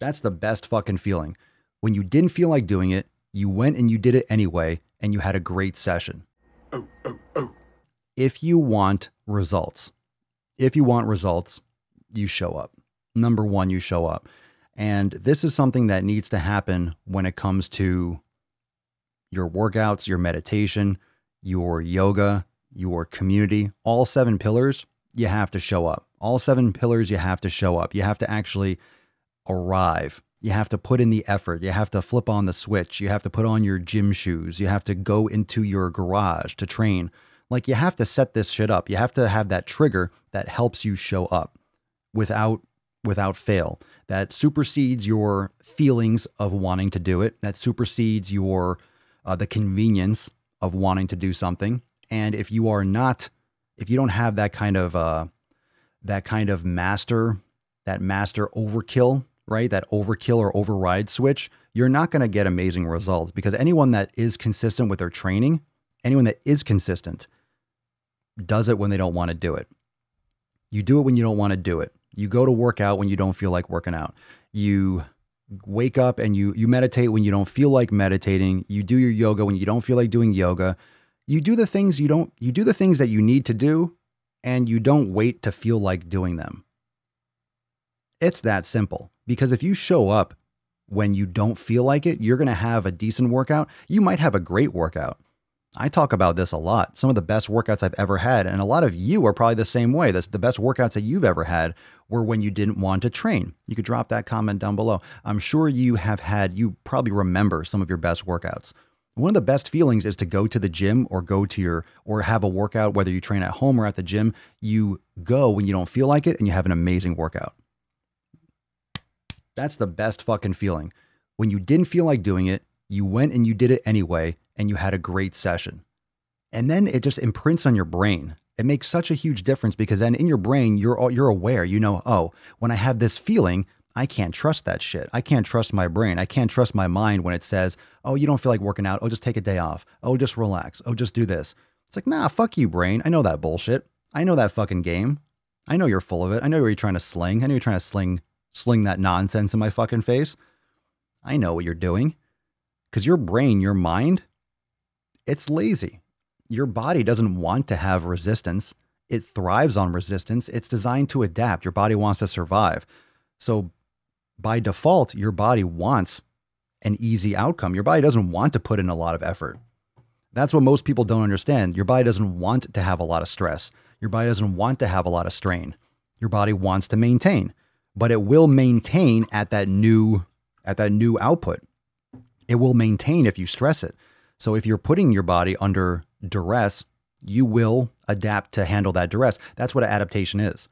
That's the best fucking feeling. When you didn't feel like doing it, you went and you did it anyway, and you had a great session. If you want results, you show up. Number one, you show up. And this is something that needs to happen when it comes to your workouts, your meditation, your yoga, your community. All 7 pillars, you have to show up. All 7 pillars, you have to show up. You have to actually arrive. You have to put in the effort. You have to flip on the switch. You have to put on your gym shoes. You have to go into your garage to train. Like, you have to set this shit up. You have to have that trigger that helps you show up without fail. That supersedes your feelings of wanting to do it. That supersedes your the convenience of wanting to do something. And if you don't have that kind of master overkill, right? That overkill or override switch, you're not going to get amazing results, because anyone that is consistent with their training, anyone that is consistent does it when they don't want to do it. You do it when you don't want to do it. You go to work out when you don't feel like working out. You wake up and you meditate when you don't feel like meditating. You do your yoga when you don't feel like doing yoga. You do the things that you need to do, and you don't wait to feel like doing them. It's that simple. Because if you show up when you don't feel like it, you're going to have a decent workout. You might have a great workout. I talk about this a lot. Some of the best workouts I've ever had, and a lot of you are probably the same way. That's the best workouts that you've ever had were when you didn't want to train. You could drop that comment down below. I'm sure you probably remember some of your best workouts. One of the best feelings is to go to the gym or have a workout, whether you train at home or at the gym. You go when you don't feel like it, and you have an amazing workout. That's the best fucking feeling. When you didn't feel like doing it, you went and you did it anyway, and you had a great session. And then it just imprints on your brain. It makes such a huge difference, because then in your brain, you're aware, oh, when I have this feeling, I can't trust that shit. I can't trust my brain. I can't trust my mind when it says, oh, you don't feel like working out. Oh, just take a day off. Oh, just relax. Oh, just do this. It's like, nah, fuck you, brain. I know that bullshit. I know that fucking game. I know you're full of it. I know you're trying to sling. I know you're trying to sling that nonsense in my fucking face. I know what you're doing. Because your brain, your mind, it's lazy. Your body doesn't want to have resistance. It thrives on resistance. It's designed to adapt. Your body wants to survive. So by default, your body wants an easy outcome. Your body doesn't want to put in a lot of effort. That's what most people don't understand. Your body doesn't want to have a lot of stress. Your body doesn't want to have a lot of strain. Your body wants to maintain, but it will maintain at that new output. It will maintain if you stress it. So if you're putting your body under duress, you will adapt to handle that duress. That's what adaptation is.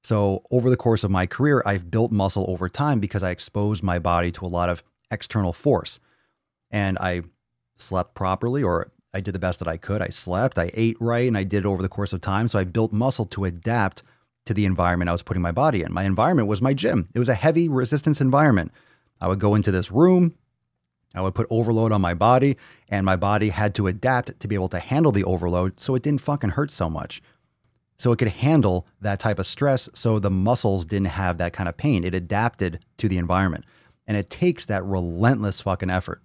So over the course of my career, I've built muscle over time because I exposed my body to a lot of external force. And I slept properly, or I did the best that I could. I slept, I ate right, and I did it over the course of time. So I built muscle to adapt to the environment I was putting my body in. My environment was my gym. It was a heavy resistance environment. I would go into this room, I would put overload on my body, and my body had to adapt to be able to handle the overload so it didn't fucking hurt so much. So it could handle that type of stress, so the muscles didn't have that kind of pain. It adapted to the environment. And it takes that relentless fucking effort.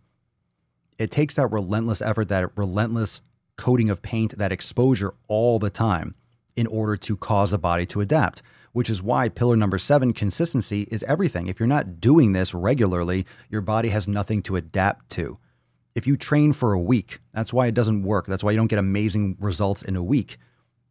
It takes that relentless effort, that relentless coating of paint, that exposure all the time in order to cause the body to adapt. Which is why pillar number 7, consistency, is everything. If you're not doing this regularly, your body has nothing to adapt to. If you train for a week, that's why it doesn't work. That's why you don't get amazing results in a week.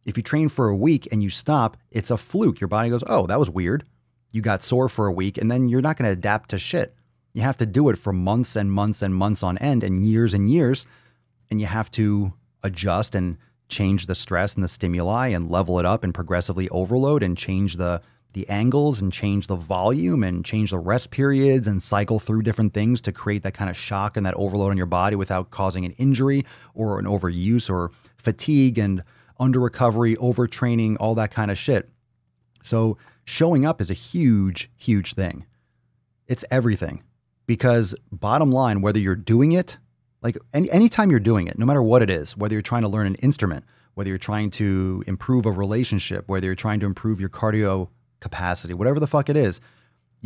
If you train for a week and you stop, it's a fluke. Your body goes, oh, that was weird. You got sore for a week, and then you're not going to adapt to shit. You have to do it for months and months and months on end, and years, and you have to adjust and change the stress and the stimuli and level it up and progressively overload and change the angles and change the volume and change the rest periods and cycle through different things to create that kind of shock and that overload on your body without causing an injury or an overuse or fatigue and under recovery, overtraining, all that kind of shit. So showing up is a huge, huge thing. It's everything, because bottom line, whether you're doing it, like anytime you're doing it, no matter what it is, whether you're trying to learn an instrument, whether you're trying to improve a relationship, whether you're trying to improve your cardio capacity, whatever the fuck it is,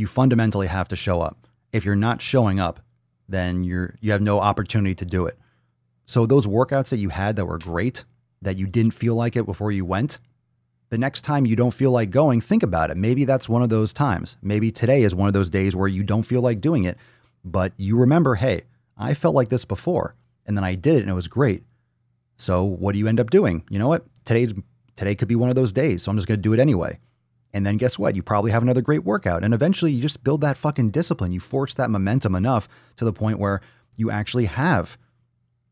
you fundamentally have to show up. If you're not showing up, then you have no opportunity to do it. So those workouts that you had that were great, that you didn't feel like it before you went, the next time you don't feel like going, think about it. Maybe that's one of those times. Maybe today is one of those days where you don't feel like doing it, but you remember, hey, I felt like this before, and then I did it and it was great. So what do you end up doing? You know what? Today could be one of those days, so I'm just going to do it anyway. And then guess what? You probably have another great workout. And eventually you just build that fucking discipline. You force that momentum enough to the point where you actually have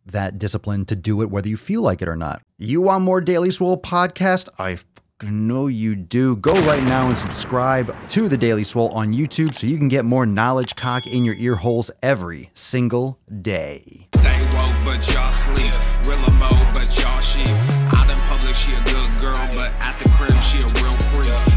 that discipline to do it whether you feel like it or not. You want more Daily Swole podcast? I know you do. Go right now and subscribe to the Daily Swole on YouTube so you can get more knowledge cock in your ear holes every single day. Stay woke, but y'all sleep. Real mode, but y'all sheep. Out in public, she a good girl, but at the crib, she a real freak.